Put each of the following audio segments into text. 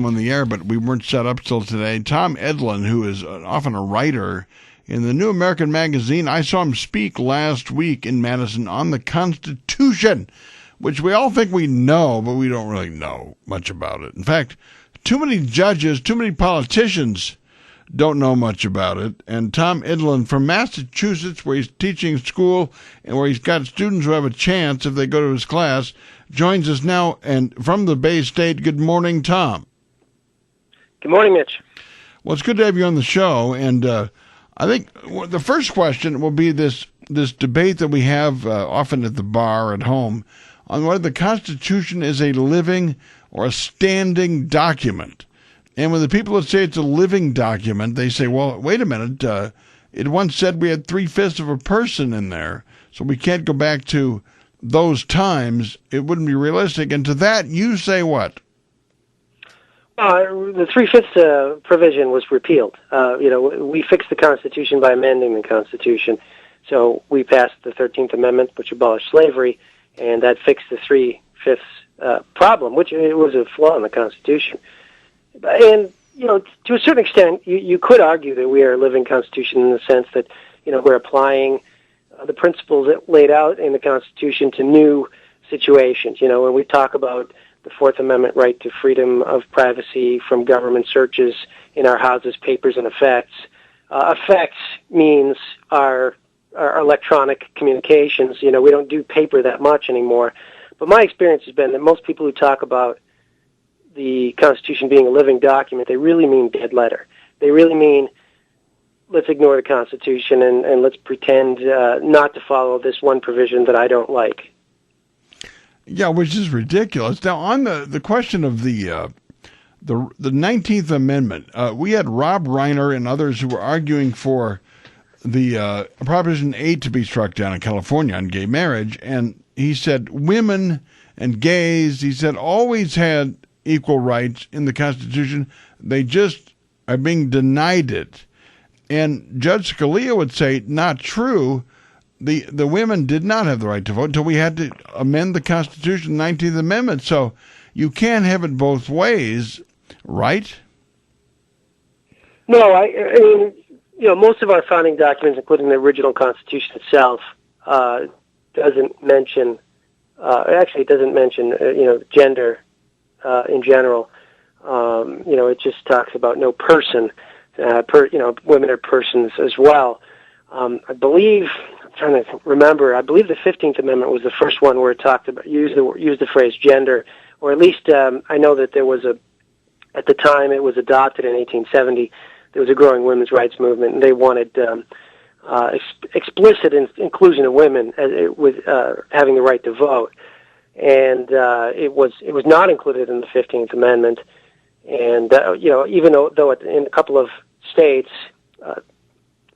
him on the air, but we weren't set up till today. Tom Eddlem, who is often a writer in the New American Magazine. I saw him speak last week in Madison on the Constitution, which we all think we know, but we don't really know much about it. In fact, too many judges, too many politicians don't know much about it. And Tom Eddlem from Massachusetts, where he's teaching school and where he's got students who have a chance if they go to his class, joins us now. And from the Bay State, good morning, Tom. Good morning, Mitch. Well, it's good to have you on the show. And I think the first question will be this debate that we have often at the bar at home on whether the Constitution is a living or a standing document. And when the people that say it's a living document, they say, well, wait a minute, it once said we had 3/5 of a person in there, so we can't go back to those times. It wouldn't be realistic. And to that, you say what? The 3/5 provision was repealed. We fixed the Constitution by amending the Constitution. So we passed the 13th Amendment, which abolished slavery, and that fixed the 3/5 problem, which it was a flaw in the Constitution. And, to a certain extent, you could argue that we are a living Constitution in the sense that, we're applying the principles that laid out in the Constitution to new situations. When we talk about the Fourth Amendment right to freedom of privacy from government searches in our houses, papers, and effects. Effects means our electronic communications. We don't do paper that much anymore. But my experience has been that most people who talk about the Constitution being a living document, they really mean dead letter. They really mean, let's ignore the Constitution and let's pretend not to follow this one provision that I don't like. Yeah, which is ridiculous. Now, on the question of the 19th Amendment, we had Rob Reiner and others who were arguing for the Proposition 8 to be struck down in California on gay marriage, and he said women and gays, he said, always had equal rights in the Constitution. They just are being denied it. And Judge Scalia would say, not true. The women did not have the right to vote until we had to amend the Constitution, 19th Amendment. So you can't have it both ways, right? No, I mean, most of our founding documents, including the original Constitution itself, doesn't mention, it doesn't mention, gender in general. It just talks about no person. Women are persons as well. I believe, I'm trying to remember, I believe the 15th Amendment was the first one where it talked about, used the phrase gender, or at least I know that there was at the time it was adopted in 1870, there was a growing women's rights movement, and they wanted explicit inclusion of women with having the right to vote. And it was not included in the 15th Amendment. And even though in a couple of states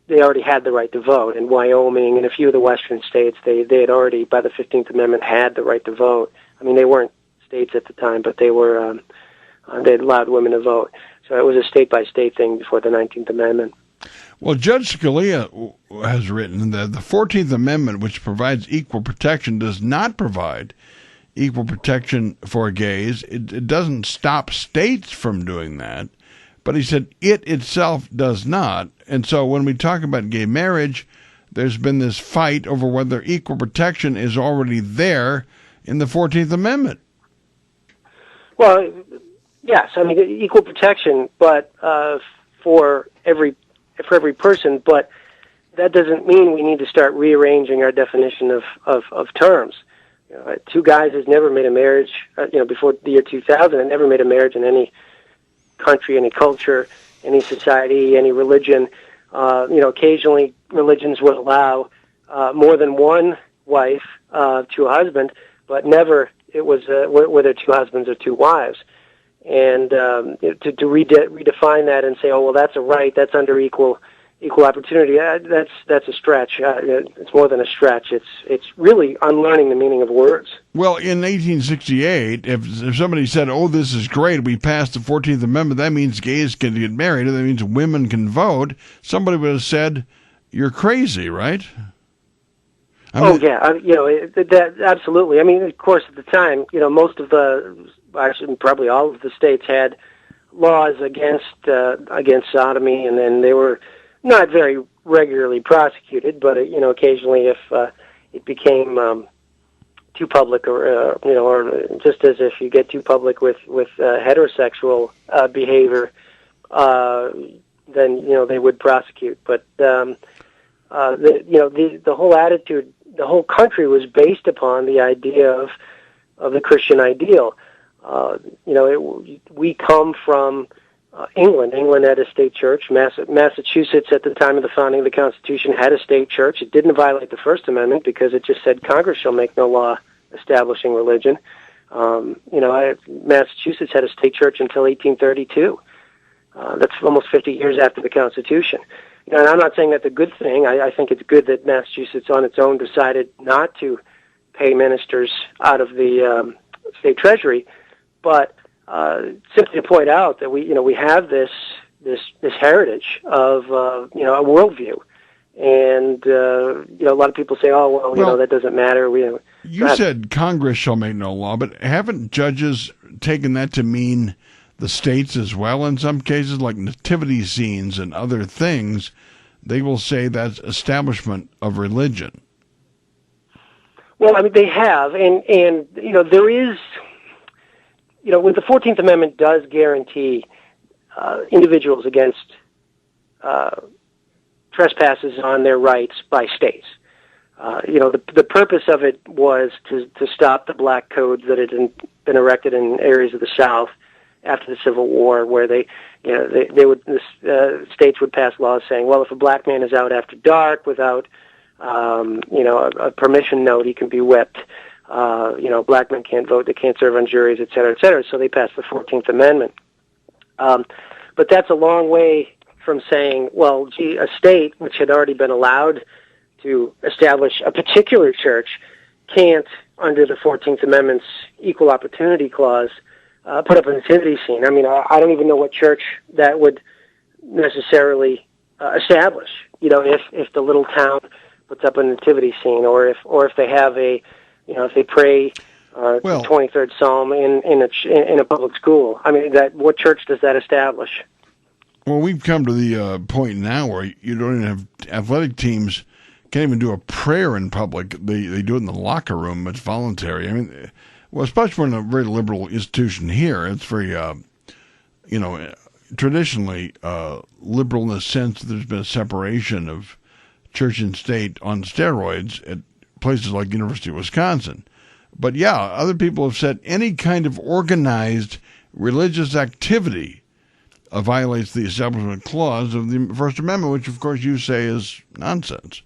they already had the right to vote, in Wyoming and a few of the western states, they had already, by the 15th Amendment, had the right to vote. I mean, they weren't states at the time, but they were they allowed women to vote. So it was a state-by-state thing before the 19th Amendment. Well, Judge Scalia has written that the 14th Amendment, which provides equal protection, does not provide equal protection for gays. It doesn't stop states from doing that. But he said it itself does not. And so when we talk about gay marriage, there's been this fight over whether equal protection is already there in the 14th Amendment. Well, yes, I mean, equal protection, but for every person, but that doesn't mean we need to start rearranging our definition of terms. Two guys has never made a marriage, before the year 2000, and never made a marriage in any country, any culture, any society, any religion. Occasionally religions would allow more than one wife to a husband, but never it was whether two husbands or two wives. And to redefine that and say, oh well, that's a right, that's under equal opportunity. That's a stretch. It's more than a stretch. It's really unlearning the meaning of words. Well, in 1868, if somebody said, "Oh, this is great, we passed the 14th Amendment," that means gays can get married, or that means women can vote, somebody would have said, "You're crazy," right? That absolutely. I mean, of course, at the time, most of actually probably all of the states had laws against sodomy, and then they were not very regularly prosecuted, but occasionally if it became too public, or just as if you get too public with heterosexual behavior, then they would prosecute. But the whole attitude, the whole country was based upon the idea of the Christian ideal. We come from England. England had a state church. Massachusetts, at the time of the founding of the Constitution, had a state church. It didn't violate the First Amendment because it just said Congress shall make no law establishing religion. Massachusetts had a state church until 1832. That's almost 50 years after the Constitution. And I'm not saying that's a good thing. I think it's good that Massachusetts on its own decided not to pay ministers out of the state treasury, but simply to point out that we have this heritage of a worldview, and a lot of people say, oh well, that doesn't matter. You said Congress shall make no law, but haven't judges taken that to mean the states as well? In some cases, like nativity scenes and other things, they will say that's establishment of religion. Well, I mean, they have, and there is. When the 14th Amendment does guarantee individuals against trespasses on their rights by states, the purpose of it was to stop the black codes that had been erected in areas of the South after the Civil War, where states would pass laws saying, well, if a black man is out after dark without a permission note, he can be whipped. Black men can't vote, they can't serve on juries, et cetera, et cetera. So they passed the 14th Amendment. But that's a long way from saying, well, gee, a state which had already been allowed to establish a particular church can't, under the 14th Amendment's Equal Opportunity Clause, put up a nativity scene. I mean, I don't even know what church that would necessarily establish. If the little town puts up a nativity scene, or if they have if they pray the 23rd Psalm in a public school. I mean, what church does that establish? Well, we've come to the point now where you don't even have athletic teams can't even do a prayer in public. They do it in the locker room. It's voluntary. I mean, well, especially in a very liberal institution here, it's very, traditionally liberal in the sense that there's been a separation of church and state on steroids at places like University of Wisconsin. But yeah, other people have said any kind of organized religious activity violates the Establishment Clause of the First Amendment, which of course you say is nonsense.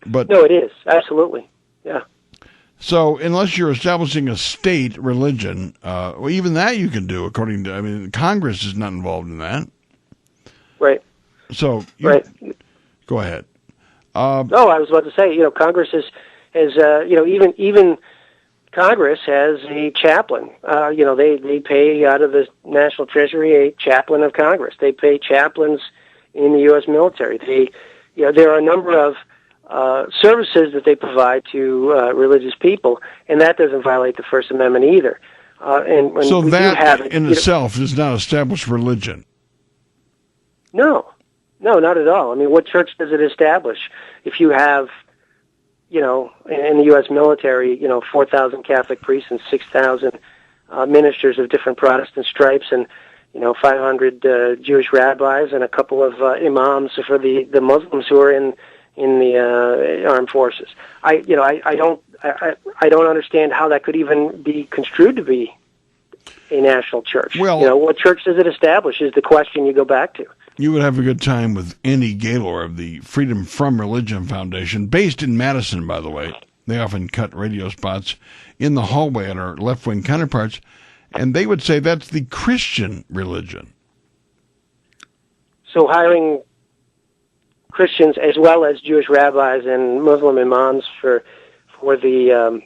But no, it is. Absolutely. Yeah. So unless you're establishing a state religion, even that you can do according to, Congress is not involved in that. Right. So, right. Go ahead. I was about to say, Congress has even Congress has a chaplain. They pay out of the National Treasury a chaplain of Congress. They pay chaplains in the U.S. military. There are a number of services that they provide to religious people, and that doesn't violate the First Amendment either. So that in itself does not establish religion. No, not at all. I mean, what church does it establish? If you have, in the U.S. military, 4,000 Catholic priests and 6,000 ministers of different Protestant stripes, and 500 Jewish rabbis and a couple of imams for the Muslims who are in the armed forces. I don't understand how that could even be construed to be a national church. Well, what church does it establish is the question you go back to. You would have a good time with Andy Gaylor of the Freedom From Religion Foundation, based in Madison, by the way. They often cut radio spots in the hallway at our left-wing counterparts, and they would say that's the Christian religion. So hiring Christians as well as Jewish rabbis and Muslim imams for the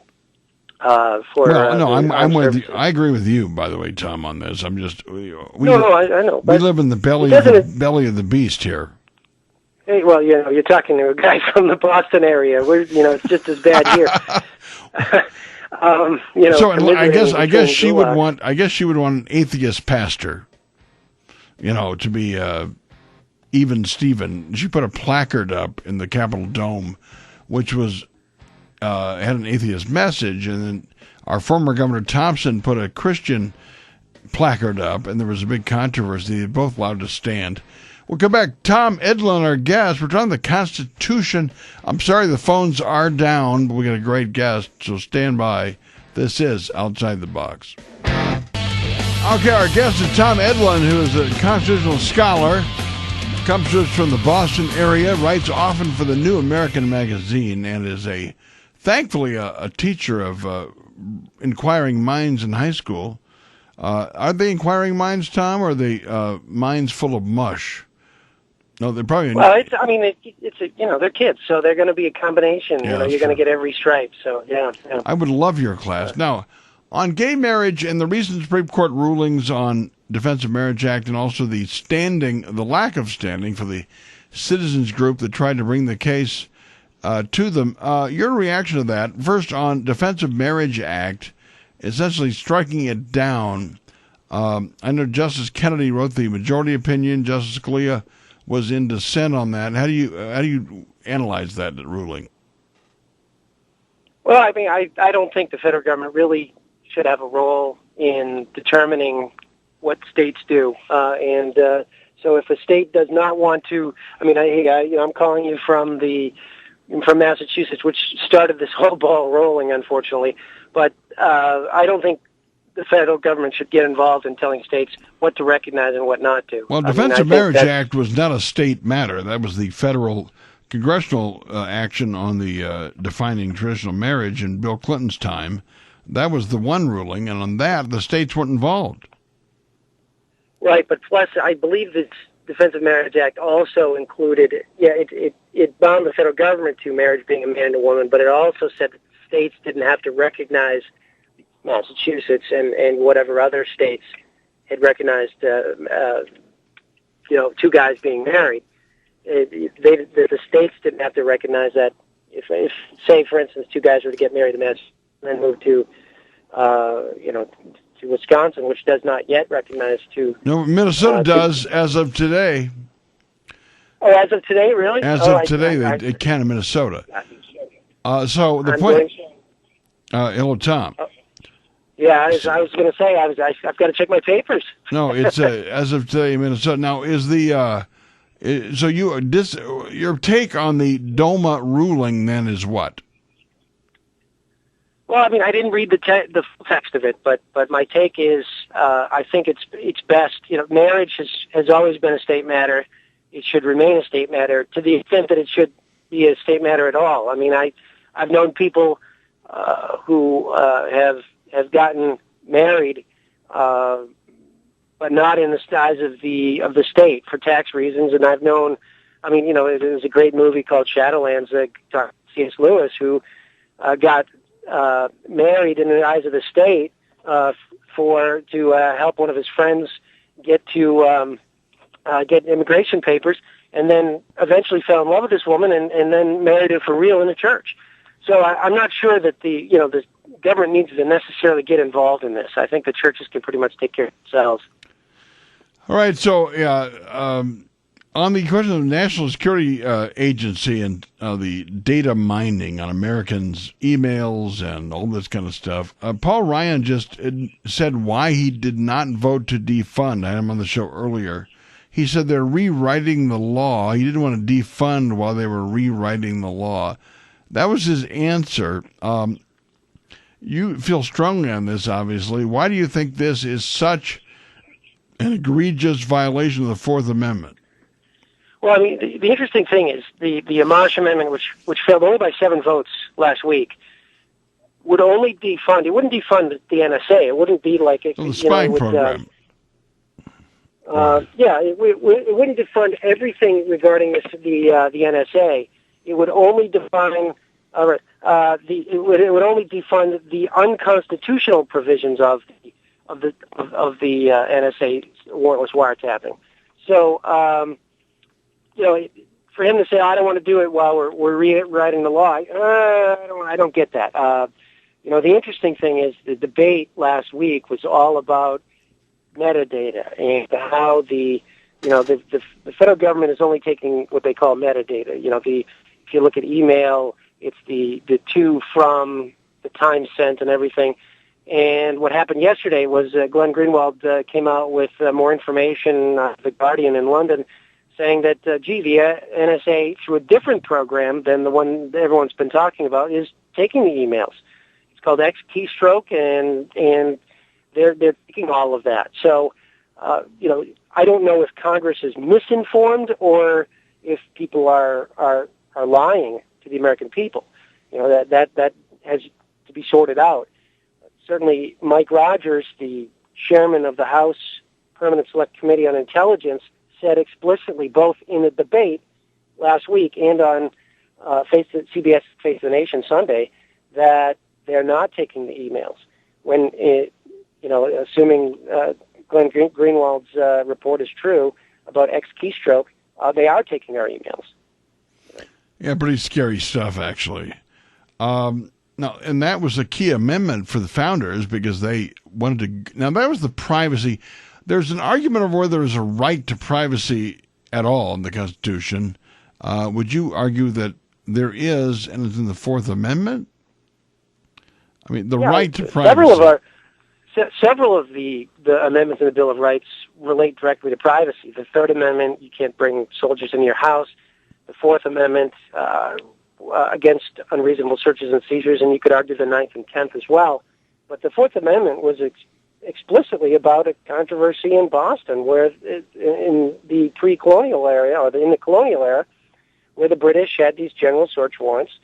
I'm with you. I agree with you, by the way, Tom, on this. I'm just I know. We live in the belly of the beast here. Hey, well, you're talking to a guy from the Boston area. It's just as bad here. So I guess she would want an atheist pastor. to be even Steven. She put a placard up in the Capitol Dome, which was had an atheist message, and then our former Governor Thompson put a Christian placard up, and there was a big controversy. They're both allowed to stand. We'll come back. Tom Eddlem, our guest. We're talking the Constitution. I'm sorry the phones are down, but we got a great guest, so stand by. This is Outside the Box. Okay, our guest is Tom Eddlem, who is a constitutional scholar, comes to us from the Boston area, writes often for the New American Magazine, and is thankfully a teacher of inquiring minds in high school. Are they inquiring minds, Tom, or are they minds full of mush? No, they're probably. Well, they're kids, so they're going to be a combination. Yeah, you're going to get every stripe. So yeah. I would love your class. Now, on gay marriage and the recent Supreme Court rulings on Defense of Marriage Act, and also the lack of standing for the citizens group that tried to bring the case to them. Your reaction to that? First, on Defense of Marriage Act, essentially striking it down. I know Justice Kennedy wrote the majority opinion. Justice Scalia was in dissent on that. How do you analyze that ruling? Well, I mean, I don't think the federal government really should have a role in determining what states do. So if a state does not want to, I mean, I'm calling you from Massachusetts, which started this whole ball rolling, unfortunately. But I don't think the federal government should get involved in telling states what to recognize and what not to. Well, Defense of Marriage Act was not a state matter. That was the federal congressional action on the defining traditional marriage in Bill Clinton's time. That was the one ruling, and on that, the states weren't involved. Right, but plus, I believe the Defense of Marriage Act also included, it bound the federal government to marriage being a man and a woman, but it also said that states didn't have to recognize Massachusetts and whatever other states had recognized, two guys being married. The states didn't have to recognize that. If, say, for instance, two guys were to get married in Massachusetts and then move to Wisconsin, which does not yet recognize to. No, Minnesota does as of today. Oh, as of today, really? As of today, it can in Minnesota. So the point. Hello, Tom. Yeah, I was going to say I've got to check my papers. No, it's as of today in Minnesota. Now, is the so your take on the DOMA ruling then is what? Well, I mean, I didn't read the full text of it, but my take is I think it's best. Marriage has always been a state matter. It should remain a state matter to the extent that it should be a state matter at all. I mean, I've known people who have gotten married, but not in the size of the state for tax reasons. And I've known, I mean, there's a great movie called Shadowlands, C.S. Lewis, who got married in the eyes of the state to help one of his friends get immigration papers, and then eventually fell in love with this woman and then married her for real in the church. So I'm not sure that the government needs to necessarily get involved in this. I think the churches can pretty much take care of themselves. All right. So on the question of the National Security Agency and the data mining on Americans' emails and all this kind of stuff, Paul Ryan just said why he did not vote to defund. I had him on the show earlier. He said they're rewriting the law. He didn't want to defund while they were rewriting the law. That was his answer. You feel strongly on this, obviously. Why do you think this is such an egregious violation of the Fourth Amendment? Well, I mean, the interesting thing is the Amash Amendment, which failed only by 7 votes last week, would only defund. It wouldn't defund the NSA. It wouldn't be like a the spying program. It wouldn't defund everything regarding the NSA. It would only define. It would only defund the unconstitutional provisions of the NSA warrantless wiretapping. So, for him to say, "I don't want to do it while we're rewriting the law," I don't get that. The interesting thing is the debate last week was all about metadata and how the federal government is only taking what they call metadata. If you look at email, it's the to, from, the time sent, and everything. And what happened yesterday was Glenn Greenwald came out with more information, The Guardian in London, saying that, the NSA, through a different program than the one that everyone's been talking about, is taking the emails. It's called X keystroke, and they're taking all of that. So, I don't know if Congress is misinformed or if people are lying to the American people. That has to be sorted out. Certainly, Mike Rogers, the chairman of the House Permanent Select Committee on Intelligence, said explicitly, both in the debate last week and on CBS Face the Nation Sunday, that they're not taking the emails. When assuming Glenn Greenwald's report is true about X keystroke, they are taking our emails. Yeah, pretty scary stuff, actually. Now, and that was a key amendment for the founders because they wanted to. Now, that was the privacy. There's an argument over whether there's a right to privacy at all in the Constitution. Would you argue that there is, and it's in the Fourth Amendment? I mean, right to privacy. Several of the amendments in the Bill of Rights relate directly to privacy. The Third Amendment, you can't bring soldiers into your house. The Fourth Amendment, against unreasonable searches and seizures, and you could argue the Ninth and Tenth as well. But the Fourth Amendment was explicitly about a controversy in Boston, where in the pre-colonial era, or in the colonial era, where the British had these general search warrants.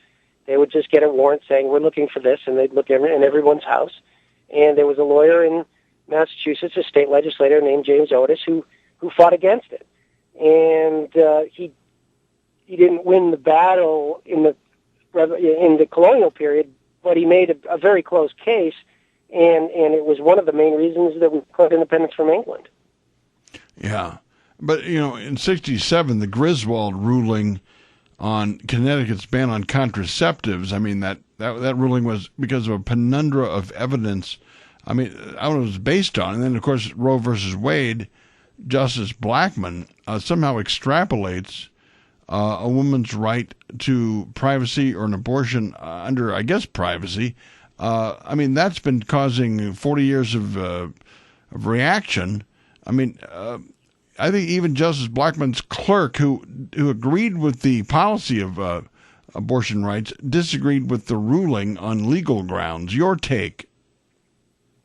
They would just get a warrant saying, we're looking for this, and they'd look in everyone's house. And there was a lawyer in Massachusetts, a state legislator named James Otis, who fought against it. And he didn't win the battle in the colonial period, but he made a very close case, and it was one of the main reasons that we got independence from England. Yeah. But, in 1967, the Griswold ruling on Connecticut's ban on contraceptives, I mean, that ruling was because of a penumbra of evidence. I mean, I don't know what it was based on. And then, of course, Roe versus Wade, Justice Blackmun somehow extrapolates a woman's right to privacy or an abortion under, I guess, privacy. I mean, that's been causing 40 years of reaction. I mean, I think even Justice Blackmun's clerk, who agreed with the policy of abortion rights, disagreed with the ruling on legal grounds. Your take?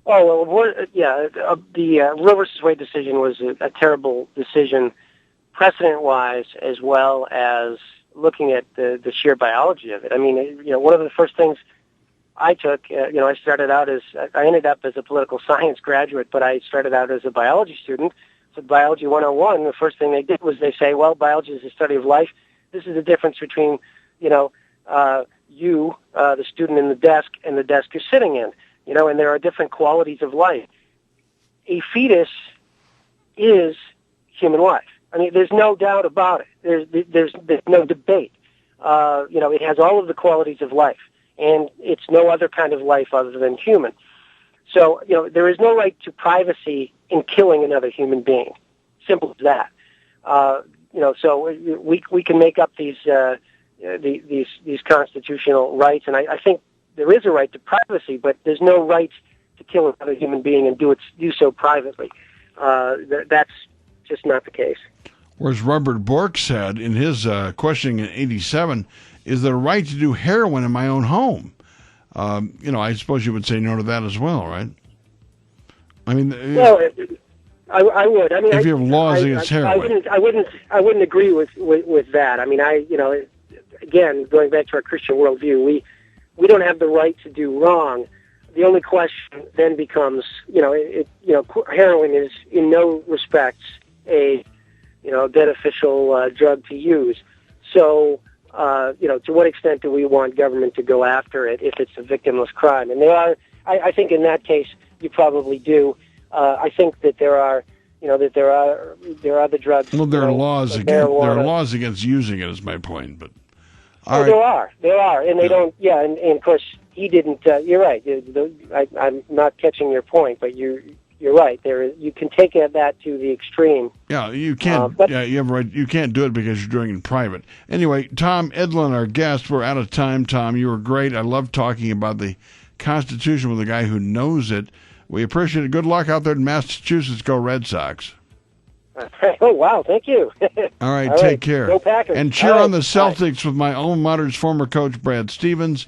Oh, well, the Roe versus Wade decision was a terrible decision, precedent-wise, as well as looking at the sheer biology of it. I mean, one of the first things I took, I started out I ended up as a political science graduate, but I started out as a biology student. So Biology 101, the first thing they did was they say, well, biology is the study of life. This is the difference between, the student in the desk, and the desk you're sitting in, and there are different qualities of life. A fetus is human life. I mean, there's no doubt about it. There's no debate. It has all of the qualities of life, and it's no other kind of life other than human. So, there is no right to privacy in killing another human being. Simple as that. So we can make up these constitutional rights, and I think there is a right to privacy, but there's no right to kill another human being and do so privately. That's just not the case. Whereas Robert Bork said in his questioning in 1987, is there a right to do heroin in my own home? I suppose you would say no to that as well, right? I mean, well, I would. I mean, if you have laws against heroin, I wouldn't agree with that. I mean, again, going back to our Christian worldview, we don't have the right to do wrong. The only question then becomes, heroin is in no respects a beneficial drug to use. So, to what extent do we want government to go after it if it's a victimless crime? And I think in that case, you probably do. I think that there are other drugs. Well, there are laws against using it. Is my point, but there are, and they don't. Yeah, and of course he didn't. You're right. I'm not catching your point, but you're right. You can take that to the extreme. Yeah, you can't. You have right. You can't do it because you're doing it in private. Anyway, Tom Eddlem, our guest. We're out of time. Tom, you were great. I love talking about the Constitution with a guy who knows it. We appreciate it. Good luck out there in Massachusetts. Go Red Sox. Oh, wow. Thank you. All right. Take care. Go Packers. And cheer on the Celtics with my alma mater's former coach, Brad Stevens.